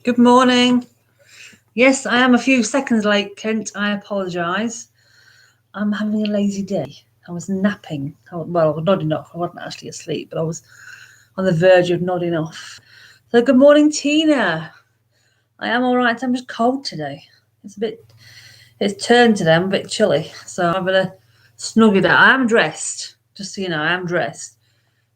Good morning. Yes, I am a few seconds late, Kent. I apologise. I'm having a lazy day. I was napping. Well, I was nodding off. I wasn't actually asleep, but I was on the verge of nodding off. So, good morning, Tina. I am all right. I'm just cold today. It's turned today. I'm a bit chilly. So, I'm having a snuggie there. I am dressed, just so you know, I am dressed.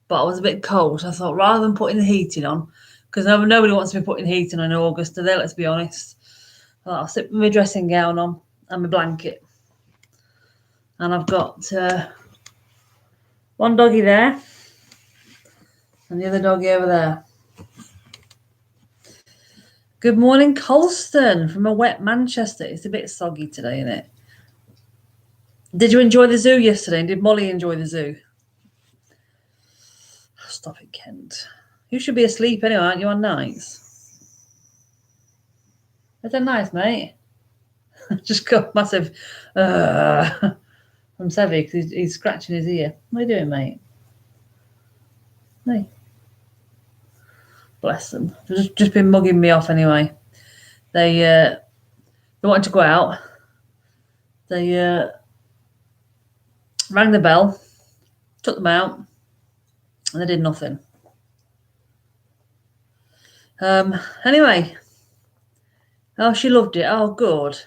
But I was a bit cold. So I thought rather than putting the heating on, because nobody wants to be putting heating on in August, do they? Let's be honest. I'll sit with my dressing gown on and my blanket. And I've got one doggy there and the other doggy over there. Good morning, Colston from a wet Manchester. It's a bit soggy today, isn't it? Did you enjoy the zoo yesterday? And did Molly enjoy the zoo? Stop it, Kent. You should be asleep anyway, aren't you, on nights? Is that nice, mate? Just got massive from Sevy because he's scratching his ear. What are you doing, mate? Hey. Bless them. They've just been mugging me off anyway. They wanted to go out. They rang the bell, took them out, and they did nothing. Anyway. Oh, she loved it. Oh, good.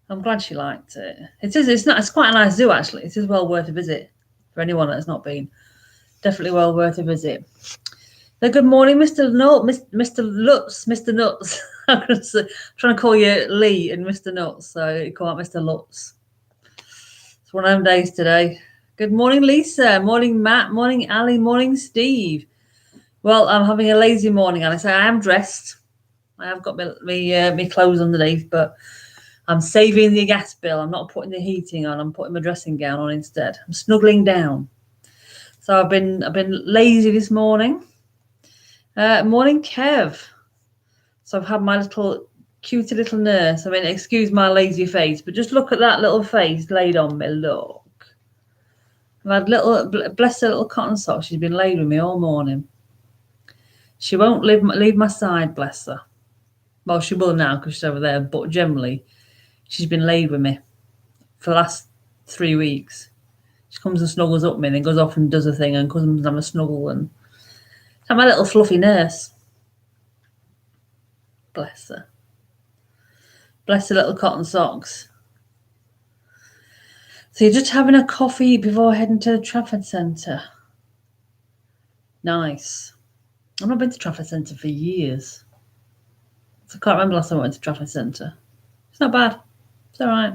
I'm glad she liked it. It's quite a nice zoo, actually. It is well worth a visit for anyone that's not been. Definitely well worth a visit. So good morning, Mr. Mr. Lutz, Mr. Nuts. I'm trying to call you Lee and Mr. Nuts, so you call out Mr. Lutz. It's one of them days today. Good morning, Lisa. Morning, Matt. Morning, Ali. Morning, Steve. Well, I'm having a lazy morning, Alice. I am dressed. I have got my clothes underneath, but I'm saving the gas bill. I'm not putting the heating on. I'm putting my dressing gown on instead. I'm snuggling down. So I've been lazy this morning. Morning, Kev. So I've had my cutie little nurse. I mean, excuse my lazy face, but just look at that little face laid on me. Look. I've had bless her little cotton sock. She's been laid with me all morning. She won't leave my side, bless her. Well, she will now because she's over there, but generally, she's been laid with me for the last 3 weeks. She comes and snuggles up me and then goes off and does a thing and comes and have a snuggle. And she's my little fluffy nurse. Bless her. Bless her little cotton socks. So you're just having a coffee before heading to the Trafford Centre. Nice. I've not been to Trafford Centre for years. So I can't remember last time I went to Trafford Centre. It's not bad. It's all right.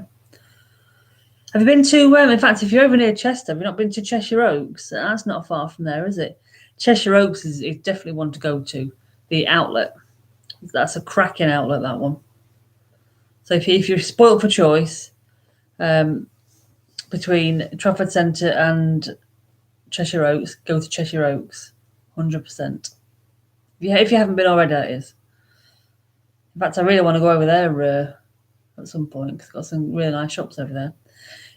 Have you been to, in fact, if you're over near Chester, have you not been to Cheshire Oaks? That's not far from there, is it? Cheshire Oaks is definitely one to go to. The outlet. That's a cracking outlet, that one. So if you're spoilt for choice between Trafford Centre and Cheshire Oaks, go to Cheshire Oaks, 100%. If you haven't been already, that is. In fact, I really want to go over there at some point because I've got some really nice shops over there.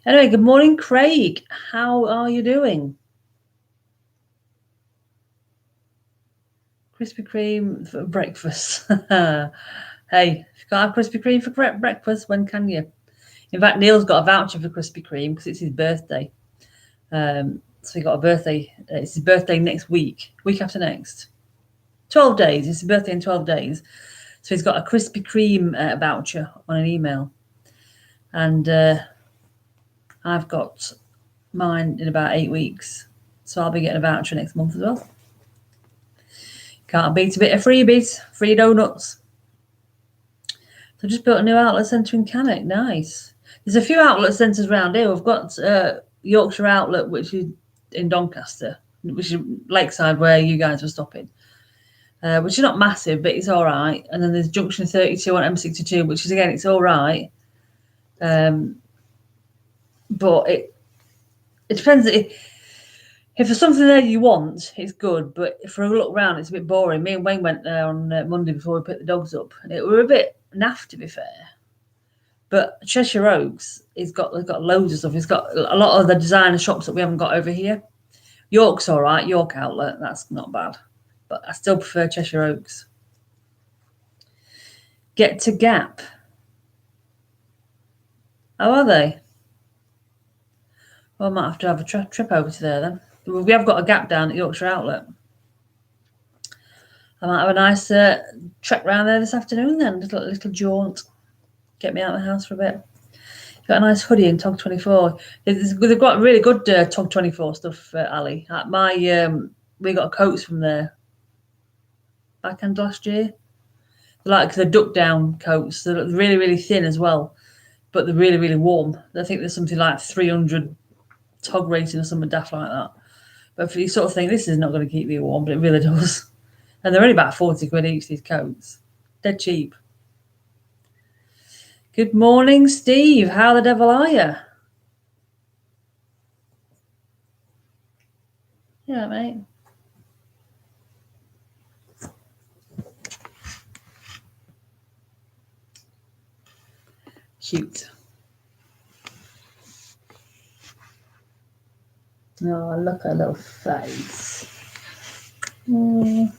Anyway, good morning, Craig. How are you doing? Krispy Kreme for breakfast. Hey, if you can't have Krispy Kreme for breakfast, when can you? In fact, Neil's got a voucher for Krispy Kreme because it's his birthday. So he got a birthday. It's his birthday next week after next. 12 days. It's his birthday in 12 days. So he's got a Krispy Kreme voucher on an email. And I've got mine in about 8 weeks. So I'll be getting a voucher next month as well. Can't beat a bit of freebies. Free donuts. So just built a new outlet centre in Cannock. Nice. There's a few outlet centres around here. We've got Yorkshire Outlet, which is in Doncaster, which is Lakeside where you guys were stopping. Which is not massive, but it's all right. And then there's Junction 32 on M62, which is, again, it's all right. But it depends. If there's something there you want, it's good. But for a look round, it's a bit boring. Me and Wayne went there on Monday before we picked the dogs up, and it were a bit naff, to be fair. But Cheshire Oaks, they've got loads of stuff. It's got a lot of the designer shops that we haven't got over here. York's all right. York Outlet, that's not bad. But I still prefer Cheshire Oaks. Get to Gap. Oh, are they? Well, I might have to have a trip over to there then. We have got a Gap down at Yorkshire Outlet. I might have a nice trek round there this afternoon then. Little jaunt. Get me out of the house for a bit. Got a nice hoodie in Tog 24. They've got really good Tog 24 stuff, Ali. We got coats from there back end last year. They're like the duck down coats. They're really, really thin as well, but they're really, really warm. I think there's something like 300 Tog rating or something daft like that. But if you sort of think this is not going to keep you warm, but it really does. And they're only about 40 quid each, these coats. Dead cheap. Good morning, Steve. How the devil are you? Yeah, mate. Cute. Oh, look at her little face. Oh,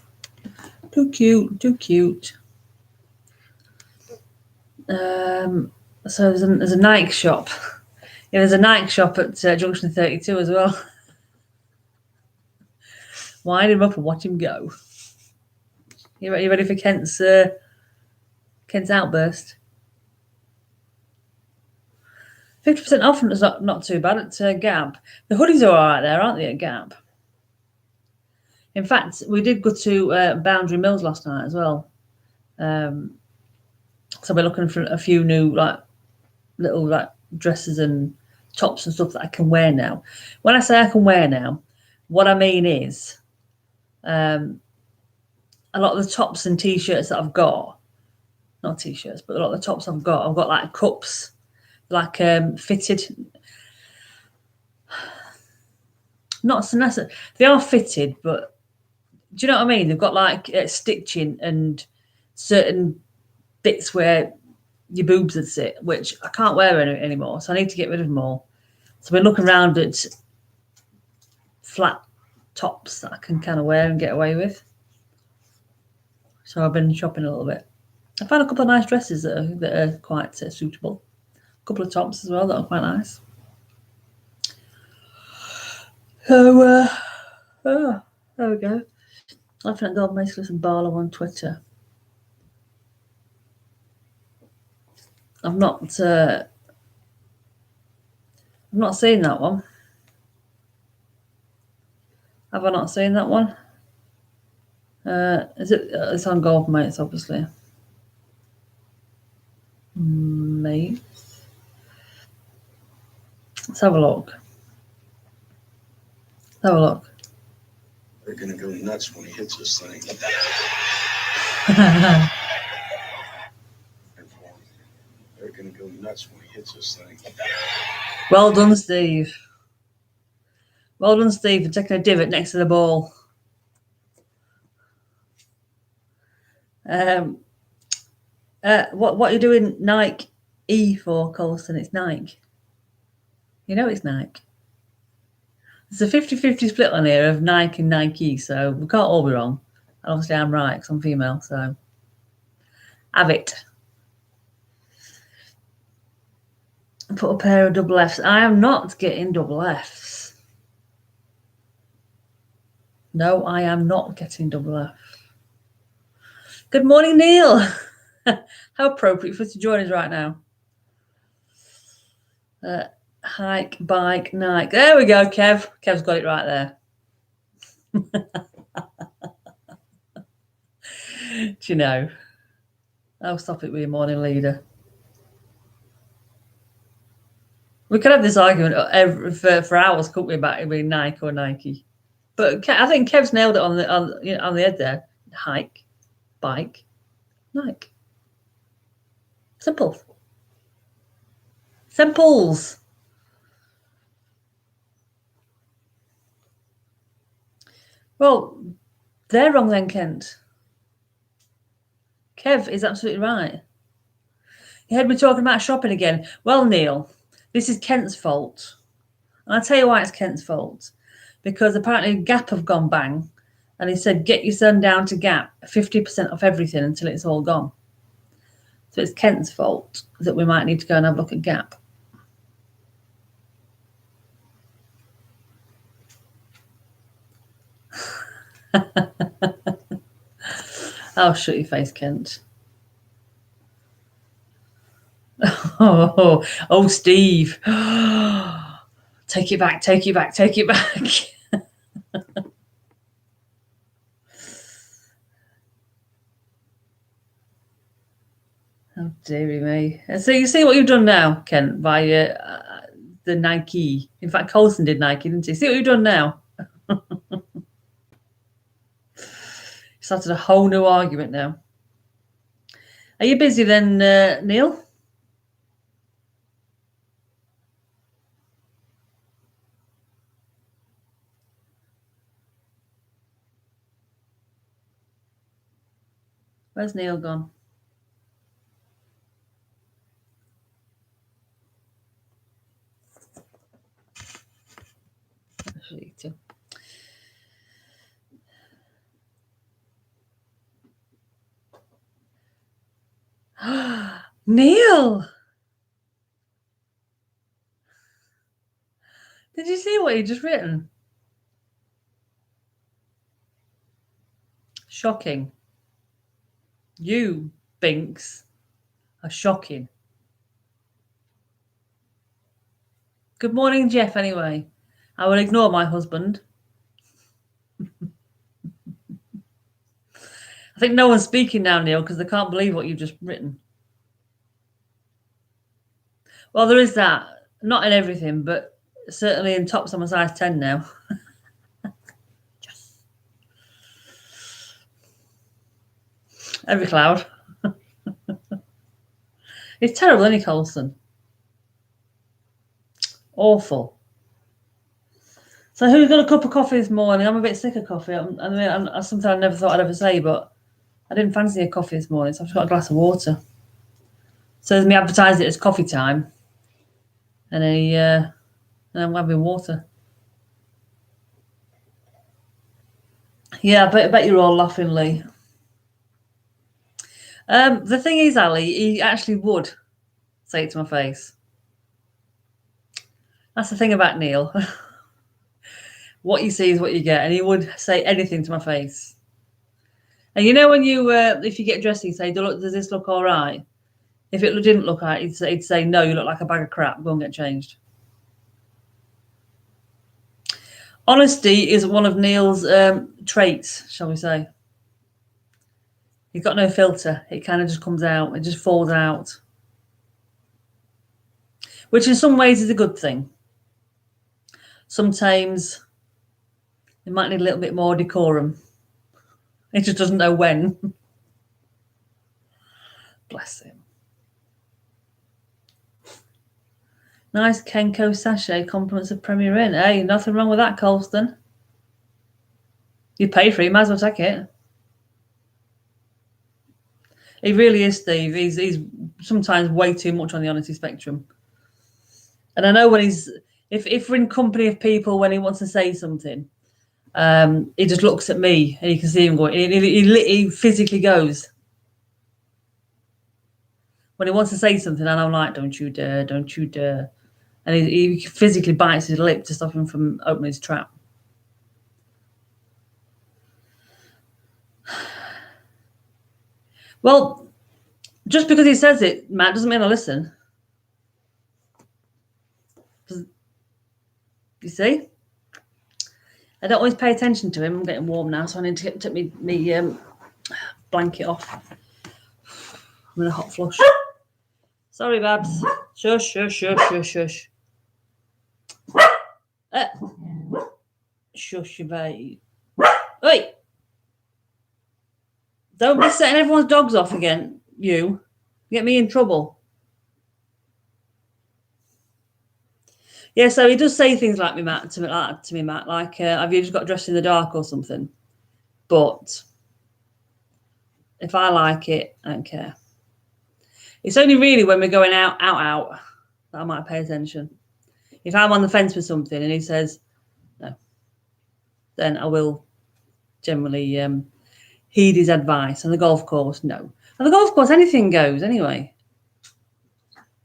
too cute, too cute. So there's a Nike shop. Yeah, there's a Nike shop at Junction 32 as well. Wind him up and watch him go. You ready for Kent's outburst? 50% off is not too bad at Gap. The hoodies are all right there, aren't they, at Gap? In fact, we did go to Boundary Mills last night as well. So we're looking for a few new little dresses and tops and stuff that I can wear now. When I say I can wear now, what I mean is a lot of the tops and t-shirts that I've got, not t-shirts, but a lot of the tops I've got like cups, like fitted. Not so nice. They are fitted, but do you know what I mean? They've got like stitching and certain bits where your boobs would sit, which I can't wear anymore. So I need to get rid of them all. So we're looking around at flat tops that I can kind of wear and get away with. So I've been shopping a little bit. I found a couple of nice dresses that are quite suitable. A couple of tops as well that are quite nice. So, there we go. Laughing at God, Maceless and Barlow on Twitter. I've not seen that one. Have I not seen that one? Is it? It's on Golf Mates, obviously. Mate. Let's have a look. Have a look. They're gonna go nuts when he hits this thing. They're gonna go nuts when he hits this thing. Well done, Steve. Well done, Steve, for taking a divot next to the ball. What are you doing Nike E for, Colston? It's Nike. You know it's Nike. There's a 50-50 split on here of Nike and Nike, so we can't all be wrong. And obviously I'm right because I'm female, so have it. Put a pair of double Fs. I am not getting double Fs. No, I am not getting double F. Good morning, Neil. How appropriate for us to join us right now. Hike, bike, Nike. There we go, Kev. Kev's got it right there. Do you know? I'll stop it with your morning leader. We could have this argument for hours, couldn't we, about it being Nike or Nike? But I think Kev's nailed it on the head there. Hike, bike, Nike. Simple. Simples. Well, they're wrong then, Kent. Kev is absolutely right. You heard me talking about shopping again. Well, Neil, this is Kent's fault. And I'll tell you why it's Kent's fault. Because apparently Gap have gone bang. And he said, get your son down to Gap, 50% off everything until it's all gone. So it's Kent's fault that we might need to go and have a look at Gap. Oh, shut your face, Kent. Oh, Steve. Take it back, take it back, take it back. Oh, dearie me. So you see what you've done now, Kent, by the Nike. In fact, Colson did Nike, didn't he? See what you've done now? Started a whole new argument now. Are you busy then, Neil? Where's Neil gone? Neil! Did you see what he just written? Shocking. You, Binks, are shocking. Good morning, Jeff, anyway. I will ignore my husband. I think no one's speaking now, Neil, because they can't believe what you've just written. Well, there is that. Not in everything, but certainly in tops I'm a size 10 now. Yes. Every cloud. It's terrible, isn't it, Colson? Awful. So who got a cup of coffee this morning? I'm a bit sick of coffee. I mean, something I never thought I'd ever say, but I didn't fancy a coffee this morning, so I've just got a glass of water. So there's me advertising it as coffee time, and I'm having water. Yeah, I bet you're all laughing, Lee. The thing is, Ali, he actually would say it to my face. That's the thing about Neil. What you see is what you get, and he would say anything to my face. And you know when you, if you get dressed, you say, does this look all right? If it didn't look right, he'd say, no, you look like a bag of crap. Go and get changed. Honesty is one of Neil's traits, shall we say. He's got no filter. It kind of just comes out. It just falls out. Which in some ways is a good thing. Sometimes he might need a little bit more decorum. He just doesn't know when. Bless him. Nice Kenko sachet, compliments of Premier Inn. Hey, nothing wrong with that, Colston. You pay for it, you might as well take it. He really is, Steve. He's sometimes way too much on the honesty spectrum. And I know when if we're in company of people, when he wants to say something, he just looks at me and you can see him going, he physically goes. When he wants to say something, and I'm like, don't you dare, don't you dare. And he physically bites his lip to stop him from opening his trap. Well, just because he says it, Matt, doesn't mean I listen. You see? I don't always pay attention to him. I'm getting warm now, so I need to take me blanket off. I'm in a hot flush. Sorry, Babs. Shush, shush, shush, shush, shush. Shush, you babe. Oi! Don't be setting everyone's dogs off again, you. Get me in trouble. Yeah, so he does say things like Matt, like, have you just got dressed in the dark or something? But if I like it, I don't care. It's only really when we're going out that I might pay attention. If I'm on the fence with something and he says no, then I will generally heed his advice. And the golf course, no. And the golf course, anything goes anyway.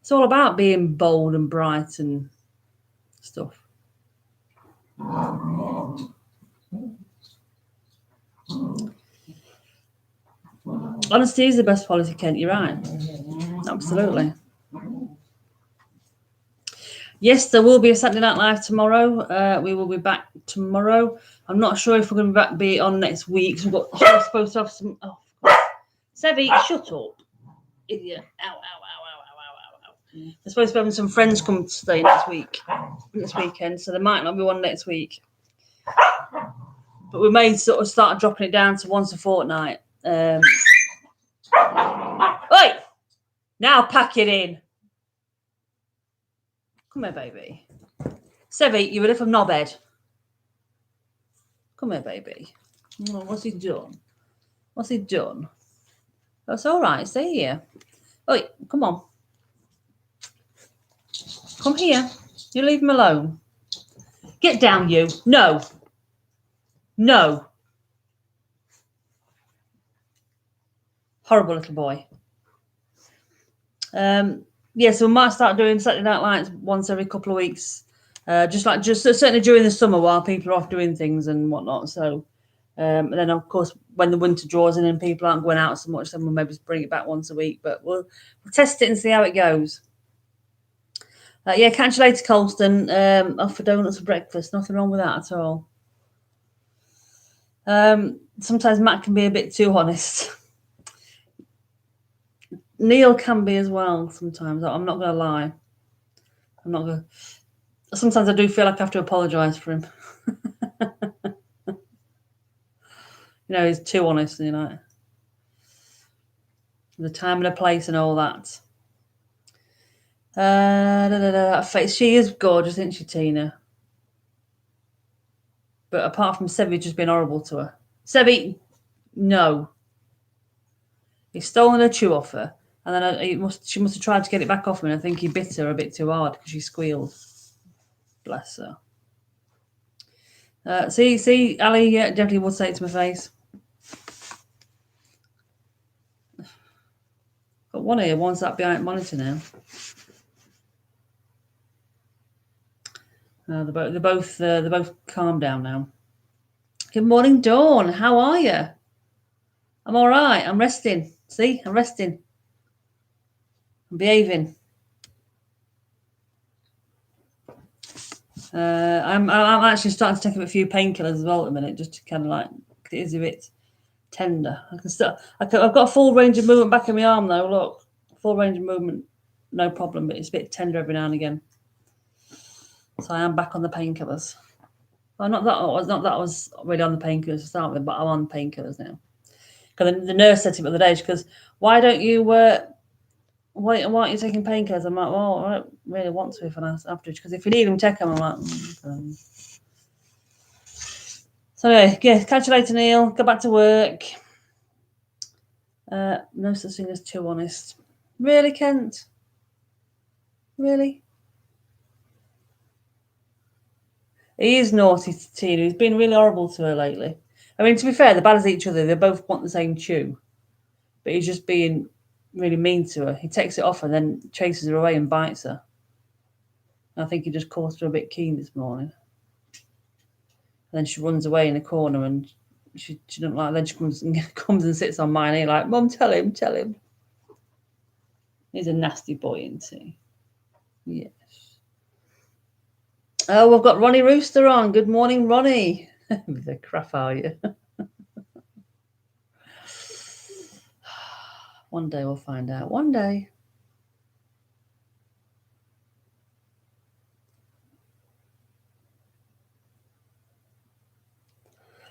It's all about being bold and bright and stuff. Honesty is the best policy, Kent. You're right. Absolutely. Yes, there will be a Saturday Night Live tomorrow. We will be back tomorrow. I'm not sure if we're going to be on next week. So we're supposed to have some. Oh, Sevi, shut up, idiot! Ow, ow, ow, ow, ow, ow, ow. We're supposed to be having some friends come to stay next weekend. So there might not be one next week. But we may sort of start dropping it down to once a fortnight. Oi! Now pack it in. Come here, baby. Sevi, you ready from knobhead? Come here, baby. Oh, what's he done? What's he done? That's all right. Stay here. Oi, come on. Come here. You leave him alone. Get down, you. No. No. Horrible little boy. Yeah, so we might start doing Saturday Night Lights once every couple of weeks, just certainly during the summer while people are off doing things and whatnot. So, and then of course when the winter draws in and people aren't going out so much, then we'll maybe bring it back once a week. But we'll test it and see how it goes. Yeah, catch you later, Colston. Off for donuts for breakfast. Nothing wrong with that at all. Sometimes Matt can be a bit too honest. Neil can be as well sometimes. I'm not going to lie. Sometimes I do feel like I have to apologise for him. He's too honest, The time and the place and all that. That face. She is gorgeous, isn't she, Tina? But apart from Sevi just being horrible to her. Sevi, no. He's stolen her chew off her. And then she must have tried to get it back off him. And I think he bit her a bit too hard because she squealed. Bless her. See, Ali, yeah, definitely would say it to my face. Got one here, one's that behind monitor now. They're both calmed down now. Good morning, Dawn. How are you? I'm all right. I'm resting. See, I'm resting. I'm behaving. I'm actually starting to take a few painkillers as well at the minute, just to kind of like it is a bit tender. I've got a full range of movement back in my arm though. Look, full range of movement, no problem. But it's a bit tender every now and again. So I am back on the painkillers. Well, not that I was really on the painkillers to start with, but I'm on painkillers now. Because the nurse said to me the other day, she goes, "Why don't you? Why aren't you taking painkillers?" I'm like, "Well, I don't really want to if I have to, because if you need them, take them." I'm like, okay. So anyway, yeah, catch you later, Neil. Go back to work. No such thing as too honest. Really, Kent? Really? He is naughty to Tina. He's been really horrible to her lately. I mean, to be fair, they're bad as each other. They both want the same chew. But he's just being really mean to her. He takes it off and then chases her away and bites her. I think he just caught her a bit keen this morning. And then she runs away in the corner and she doesn't like it. Then she comes and sits on my knee like, "Mum, tell him. He's a nasty boy, isn't he? Yes. Oh, we've got Ronnie Rooster on. Good morning, Ronnie. The crap are you? One day we'll find out. One day.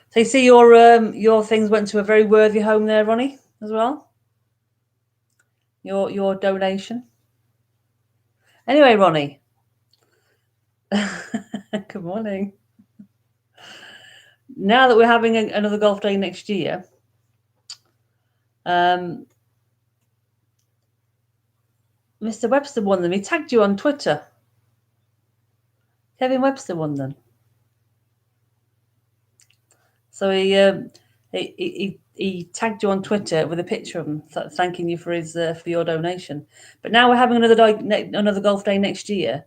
So you see your things went to a very worthy home there, Ronnie, as well. Your donation. Anyway, Ronnie. Good morning. Now that we're having another golf day next year, Mr. Webster won them. He tagged you on Twitter. Kevin Webster won them. So He tagged you on Twitter with a picture of him thanking you for your donation. But now we're having another golf day next year.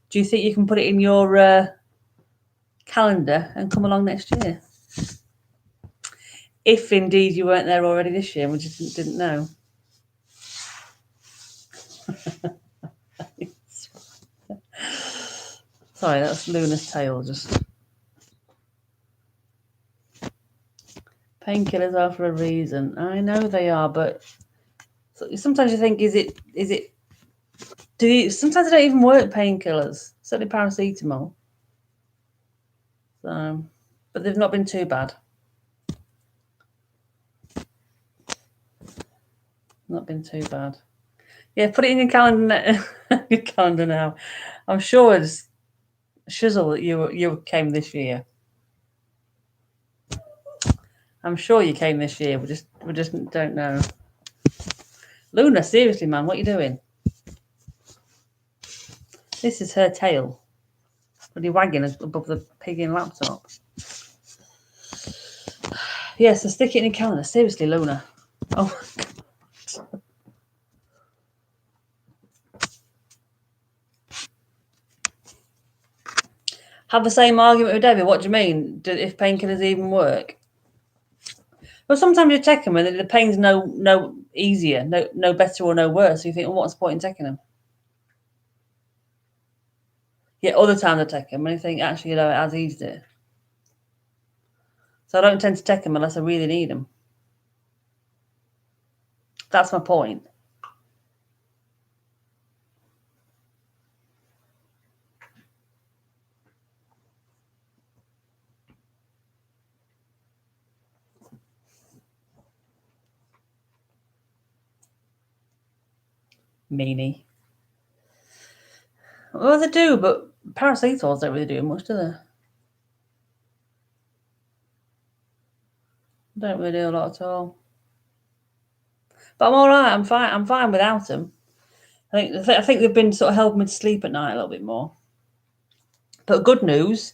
Do you think you can put it in your calendar and come along next year? If indeed you weren't there already this year, we just didn't know. Sorry, that's Luna's tail. Just painkillers are for a reason. I know they are, but sometimes you think, is it? Sometimes they don't even work, painkillers. Certainly paracetamol. So, but they've not been too bad. Not been too bad. Yeah, put it in your calendar. Your calendar now. I'm sure it's shizzle that you came this year. I'm sure you came this year. We just don't know. Luna, seriously, man, what are you doing? This is her tail. Bloody wagging above the pigging laptop. Yeah, so stick it in your calendar. Seriously, Luna. Oh my God. Have the same argument with David. What do you mean? If painkillers even work? Well, sometimes you take them and the pain's no easier, no better or no worse. So you think, well, what's the point in taking them? Yeah, other times I take them and I think, actually, it has eased it. So I don't tend to take them unless I really need them. That's my point. Meanie. Well, they do, but paracetamols don't really do much, do they? Don't really do a lot at all. But I'm all right. I'm fine. I'm fine without them. I think they've been sort of helping me to sleep at night a little bit more. But the good news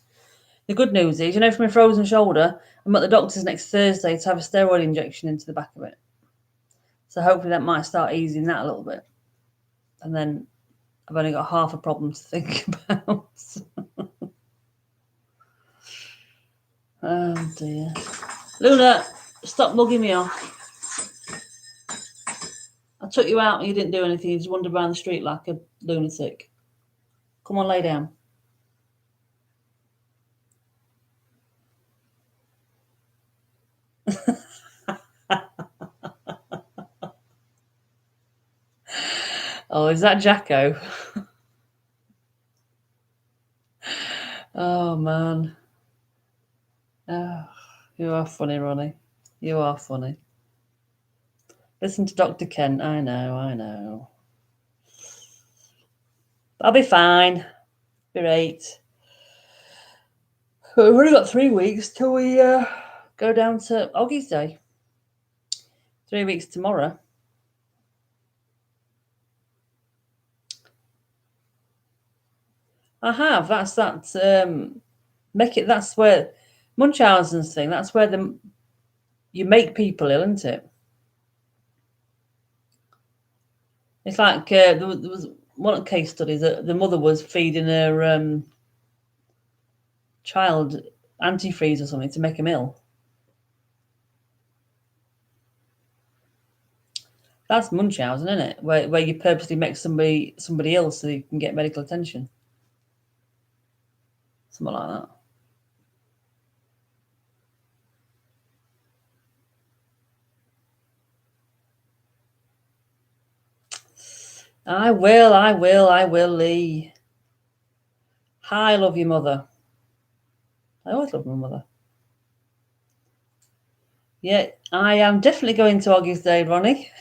is, for my frozen shoulder, I'm at the doctor's next Thursday to have a steroid injection into the back of it. So hopefully that might start easing that a little bit. And then I've only got half a problem to think about. Oh dear. Luna, stop mugging me off. I took you out and you didn't do anything. You just wandered around the street like a lunatic. Come on, lay down. Oh, is that Jacko? Oh, man. Oh, you are funny, Ronnie. You are funny. Listen to Dr. Kent. I know. I'll be fine. Be right. We've only got 3 weeks till we go down to Oggie's Day. 3 weeks tomorrow. I have. That's where Munchausen's thing. That's where you make people ill, isn't it? It's like there was one case study that the mother was feeding her child antifreeze or something to make him ill. That's Munchausen, isn't it? Where you purposely make somebody ill so you can get medical attention. Something like that. I will, Lee. Hi, love your mother. I always love my mother. Yeah, I am definitely going to Oggie's Day, Ronnie.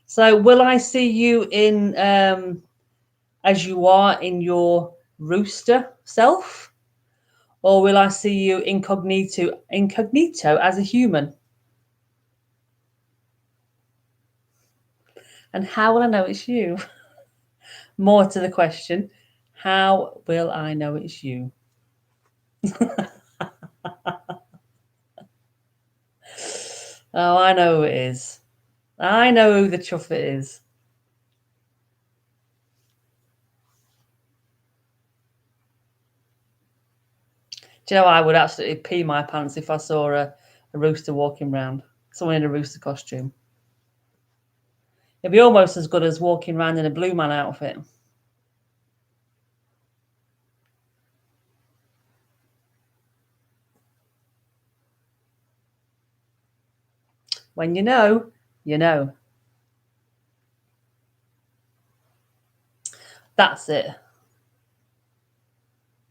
So will I see you in as you are in your rooster self? Or will I see you incognito as a human? And how will I know it's you? More to the question, how will I know it's you? Oh, I know who it is. I know who the chuff it is. Do you know, I would absolutely pee my pants if I saw a rooster walking around. Someone in a rooster costume. It'd be almost as good as walking around in a Blue Man outfit. When you know, you know. That's it.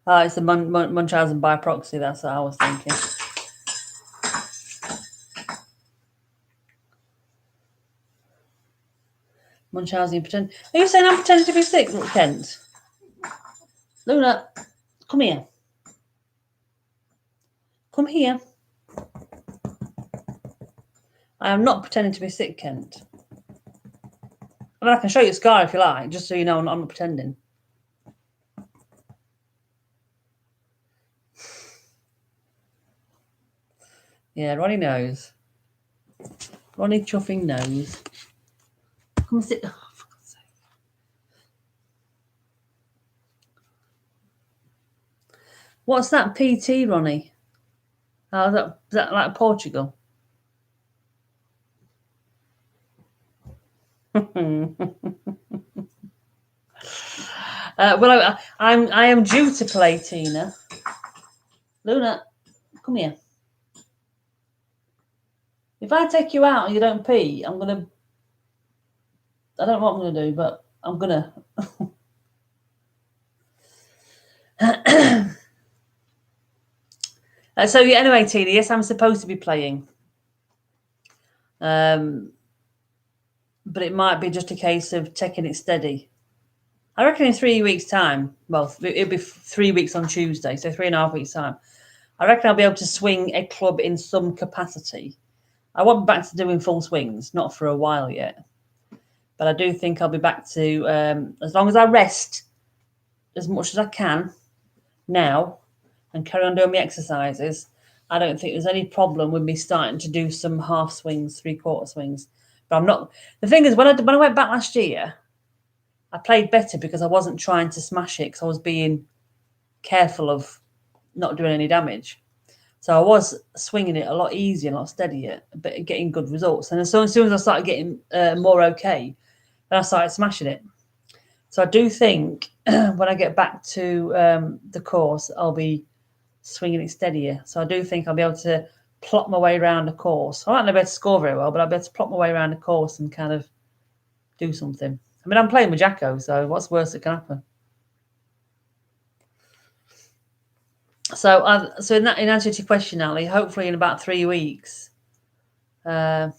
Oh, it's the Munchausen by proxy. That's what I was thinking. Munchausen pretend. Are you saying I'm pretending to be sick, Kent? Luna, come here. Come here. I am not pretending to be sick, Kent. I mean, I can show you a scar if you like, just so you know I'm not pretending. Yeah, Ronnie knows. Ronnie chuffing knows. Come and sit. Oh, for God's sake. What's that PT, Ronnie? Oh, is that like Portugal? Well, I am due to play, Tina. Luna, come here. If I take you out and you don't pee, I don't know what I'm gonna do, but I'm gonna. So yeah, anyway, Tina, yes, I'm supposed to be playing. But it might be just a case of taking it steady. I reckon in 3 weeks' time, well, it'll be 3 weeks on Tuesday, so 3.5 weeks' time, I reckon I'll be able to swing a club in some capacity. I won't be back to doing full swings, not for a while yet. But I do think I'll be back to, as long as I rest as much as I can now and carry on doing my exercises, I don't think there's any problem with me starting to do some half swings, 3/4 swings. But I'm not. The thing is, when I went back last year, I played better because I wasn't trying to smash it because I was being careful of not doing any damage. So I was swinging it a lot easier and a lot steadier, but getting good results. And so as soon as I started getting more okay, then I started smashing it. So I do think when I get back to the course, I'll be swinging it steadier. So I do think I'll be able to plot my way around the course. I might not be able to score very well, but I'll be able to plot my way around the course and kind of do something. I mean, I'm playing with Jacko, so what's worse that can happen? So in answer to your question, Ali, hopefully in about 3 weeks. You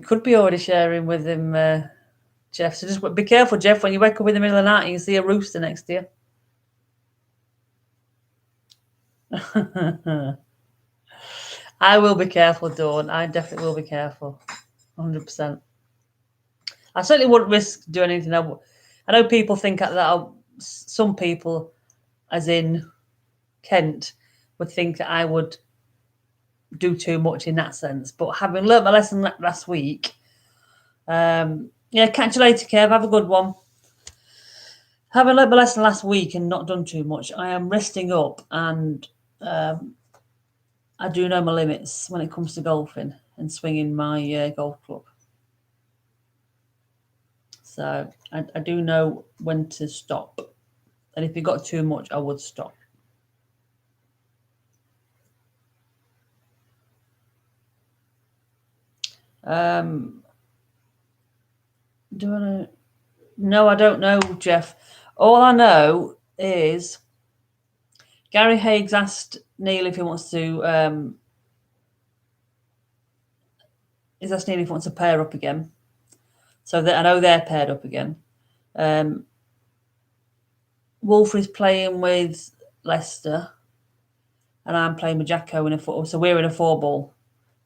could be already sharing with him, Jeff. So just be careful, Jeff, when you wake up in the middle of the night and you see a rooster next to you. I will be careful, Dawn. I definitely will be careful. 100%. I certainly wouldn't risk doing anything. I know people think that some people, as in Kent, would think that I would do too much in that sense. But having learnt my lesson last week, yeah, catch you later, Kev. Have a good one. Having learnt my lesson last week and not done too much, I am resting up and I do know my limits when it comes to golfing and swinging my golf club. So I do know when to stop. And if it got too much, I would stop. Do I know? No, I don't know, Jeff. All I know is Gary Higgs asked Neil if he wants to. He's asked Neil if he wants to pair up again. So that I know they're paired up again. Wolfer is playing with Leicester, and I'm playing with Jacko in a 4. So we're in a 4-ball.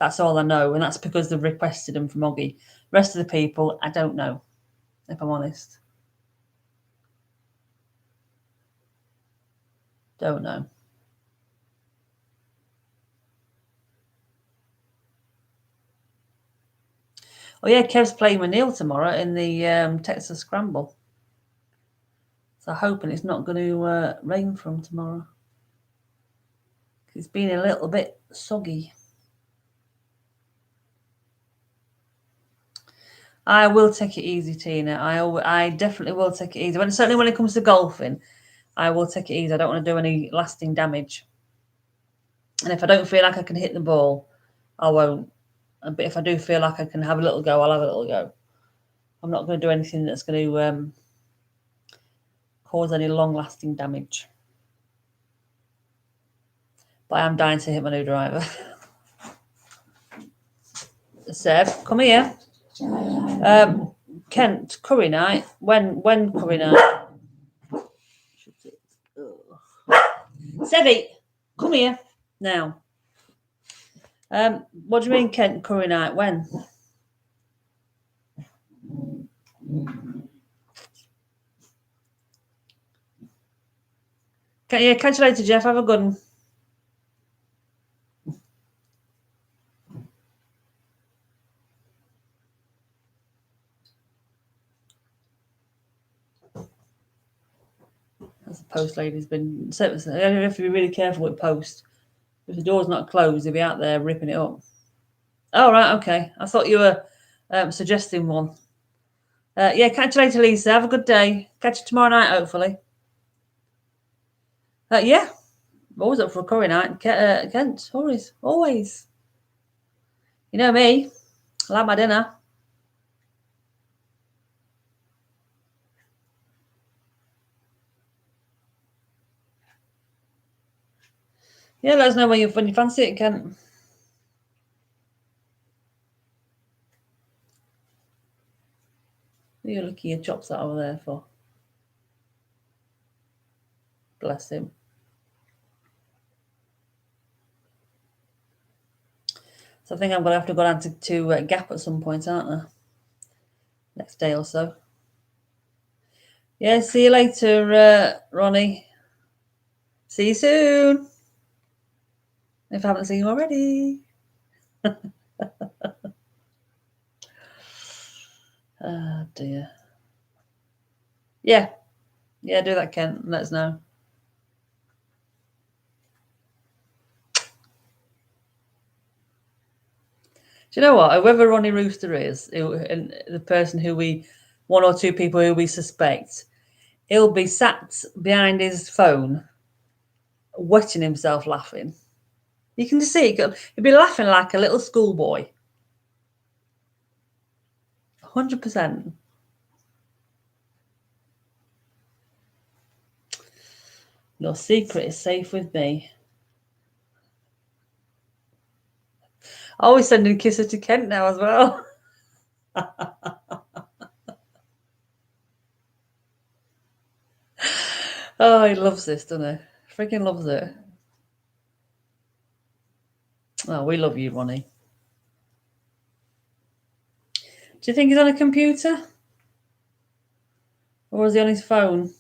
That's all I know, and that's because they've requested them from Oggy. Rest of the people, I don't know, if I'm honest. Don't know. Oh yeah, Kev's playing with Neil tomorrow in the Texas Scramble. So I'm hoping it's not going to rain for him tomorrow. It's been a little bit soggy. I will take it easy, Tina. I definitely will take it easy. Certainly when it comes to golfing, I will take it easy. I don't want to do any lasting damage. And if I don't feel like I can hit the ball, I won't. But if I do feel like I can have a little go, I'll have a little go. I'm not going to do anything that's going to cause any long-lasting damage. But I am dying to hit my new driver. Seb, come here. Kent, curry night. When curry night? Sebby, come here now. What do you mean, Kent, curry night? When? Yeah, catch you later, Jeff. Have a good one. As the post lady's been. I have to be really careful with post. If the door's not closed, they'll be out there ripping it up. Oh, right, okay. I thought you were suggesting one. Yeah, catch you later, Lisa. Have a good day. Catch you tomorrow night, hopefully. Yeah, always up for a curry night. Kent, always. You know me. I like my dinner. Yeah, let us know when you fancy it, Kent. What are you looking your chops out over there for? Bless him. So I think I'm going to have to go down to Gap at some point, aren't I? Next day or so. Yeah, see you later, Ronnie. See you soon. If I haven't seen you already. Oh, dear. Yeah. Yeah, do that, Kent. Let us know. Do you know what? Whoever Ronnie Rooster is, and the person one or two people who we suspect, he'll be sat behind his phone, wetting himself laughing. You can just see it. He'll be laughing like a little schoolboy. 100%. Your secret is safe with me. I always sending a kisser to Kent now as well. Oh, he loves this, doesn't he? Freaking loves it. Oh, we love you, Ronnie. Do you think he's on a computer? Or is he on his phone?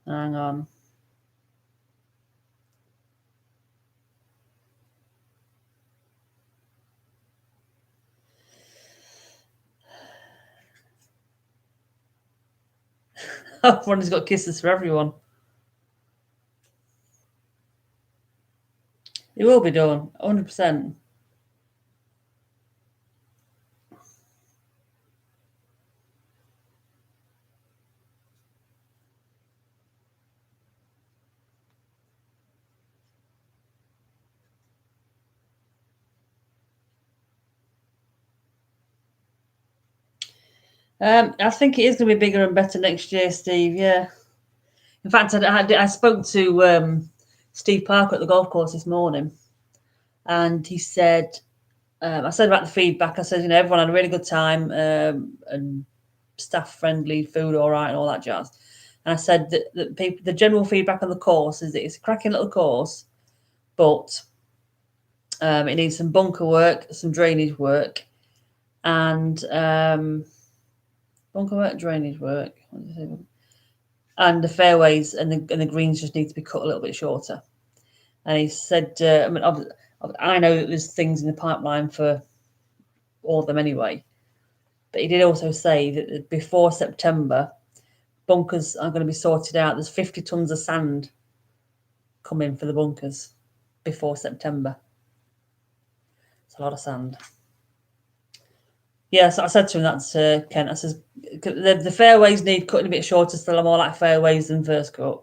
Hang on. Ronnie's got kisses for everyone. It will be done, 100%. I think it is going to be bigger and better next year, Steve. Yeah. In fact, I spoke to Steve Parker at the golf course this morning, and he said, I said about the feedback. I said, everyone had a really good time and staff friendly, food all right, and all that jazz. And I said that the general feedback on the course is that it's a cracking little course, but it needs some bunker work, some drainage work, and bunker work, drainage work, and the fairways and the greens just need to be cut a little bit shorter. And he said, I know that there's things in the pipeline for all of them anyway, but he did also say that before September, bunkers are going to be sorted out. There's 50 tons of sand coming for the bunkers before September. It's a lot of sand. Yeah, so I said to him, that's Kent. I says the fairways need cutting a bit shorter, so they're more like fairways than first cut,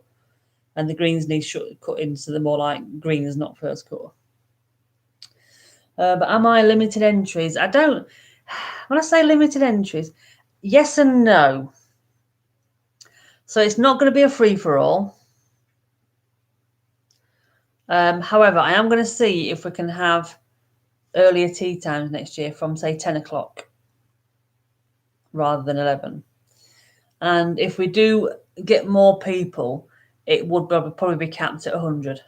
and the greens need cutting, so they're more like greens, not first cut. But am I limited entries? I don't. When I say limited entries, yes and no. So it's not going to be a free for all. However, I am going to see if we can have earlier tea times next year from say 10 o'clock rather than 11. And if we do get more people, it would probably be capped at 100.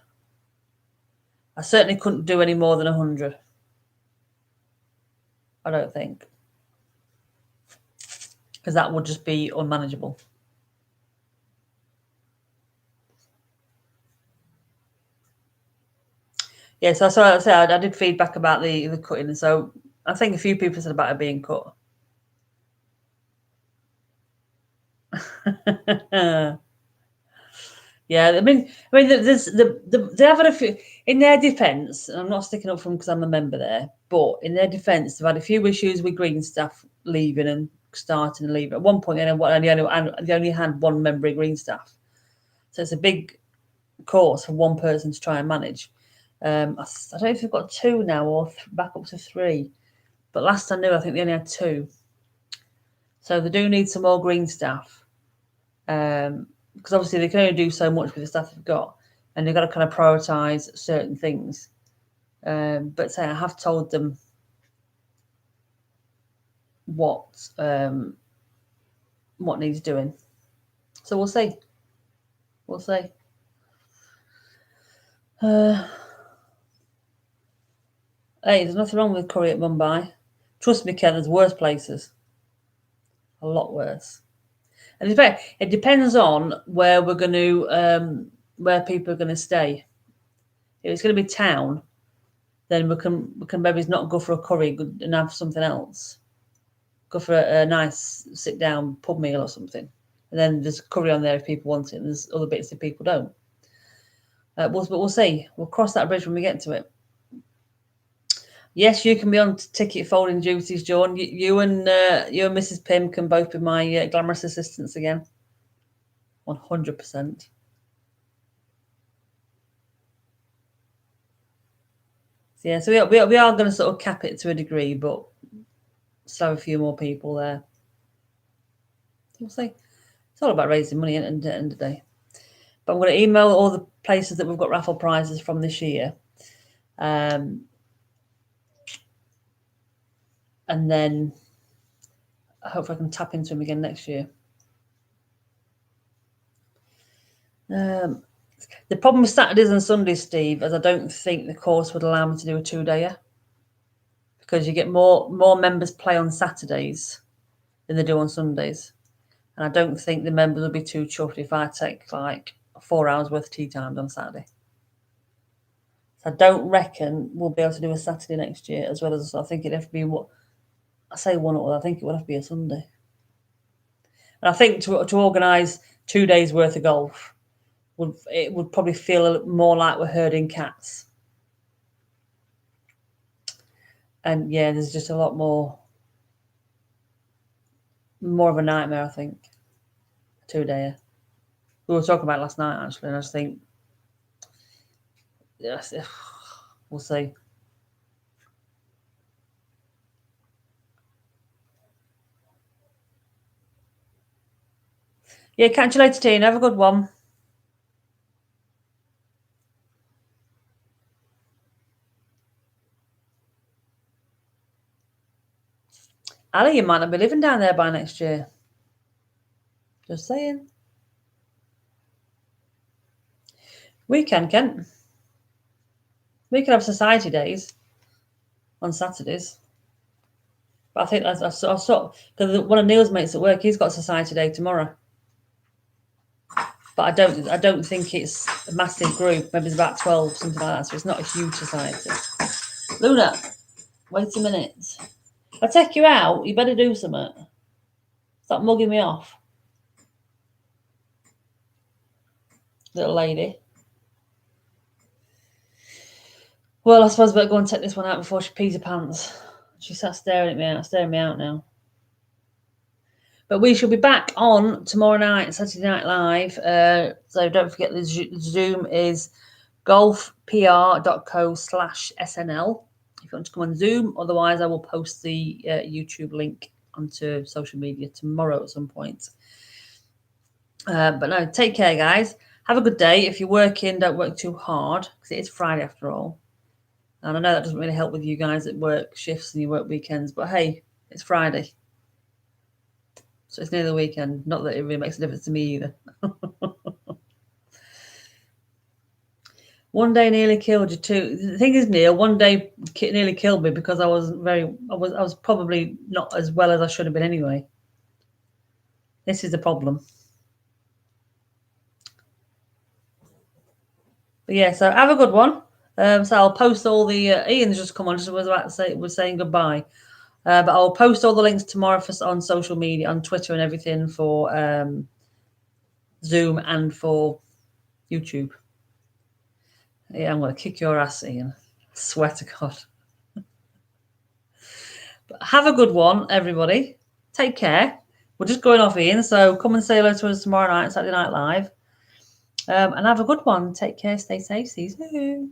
I certainly couldn't do any more than 100. I don't think. Because that would just be unmanageable. Yeah, so I said I did feedback about the cutting, so I think a few people said about it being cut. Yeah, I mean, there's they have had a few in their defence. I'm not sticking up for them because I'm a member there, but in their defence, they've had a few issues with green staff leaving and starting and leaving. At one point, they only had one member of green staff, so it's a big course for one person to try and manage. I don't know if they've got two now or back up to three, but last I knew, I think they only had two. So they do need some more green staff. Because obviously they can only do so much with the stuff they've got, and they've got to kind of prioritise certain things. But say I have told them what needs doing, so we'll see. We'll see. Hey, there's nothing wrong with curry at Mumbai. Trust me, Ken, there's worse places. A lot worse. And it depends on where we're going to, where people are going to stay. If it's going to be town, then we can maybe not go for a curry and have something else. Go for a nice sit down pub meal or something, and then there's curry on there if people want it. And there's other bits if people don't. But we'll see. We'll cross that bridge when we get to it. Yes, you can be on ticket folding duties, John. You and Mrs. Pym can both be my glamorous assistants again. 100%. Yeah, so we are going to sort of cap it to a degree, but still have a few more people there. We'll see. It's all about raising money at the end of the day. But I'm going to email all the places that we've got raffle prizes from this year. And then hopefully I can tap into them again next year. The problem with Saturdays and Sundays, Steve, is I don't think the course would allow me to do a 2-dayer, because you get more members play on Saturdays than they do on Sundays. And I don't think the members will be too chuffed if I take like 4 hours worth of tea times on Saturday. So I don't reckon we'll be able to do a Saturday next year, as well as I think it'd have to be I think it would have to be a Sunday. And I think to organise 2 days worth of golf would probably feel more like we're herding cats. And yeah, there's just a lot more of a nightmare, I think. 2-dayer. We were talking about it last night actually, and I just think, yes, we'll see. Yeah, catch you later, Tina. Have a good one. Ali, you might not be living down there by next year. Just saying. We can, Kent. We can have society days on Saturdays. But I think I saw because one of Neil's mates at work, he's got society day tomorrow. But I don't think it's a massive group. Maybe it's about 12, something like that. So it's not a huge society. Luna, wait a minute. If I take you out, you better do something. Stop mugging me off. Little lady. Well, I suppose I better go and take this one out before she pees her pants. She sat staring me out now. But we shall be back on tomorrow night, Saturday Night Live. So don't forget the Zoom is golfpr.co/SNL if you want to come on Zoom. Otherwise, I will post the YouTube link onto social media tomorrow at some point. But no, take care, guys. Have a good day. If you're working, don't work too hard because it is Friday after all. And I know that doesn't really help with you guys that work shifts and you work weekends. But hey, it's Friday. So it's near the weekend. Not that it really makes a difference to me either. One day nearly killed you too. The thing is, Neil, one day nearly killed me because I was probably not as well as I should have been anyway. This is the problem. But yeah, so have a good one. So I'll post all the Ian's just come on. Just was about to say was saying goodbye. But I'll post all the links tomorrow on social media, on Twitter and everything for Zoom and for YouTube. Yeah, I'm going to kick your ass, Ian. I swear to God. But have a good one, everybody. Take care. We're just going off, Ian, so come and say hello to us tomorrow night, Saturday Night Live. And have a good one. Take care. Stay safe. See you soon.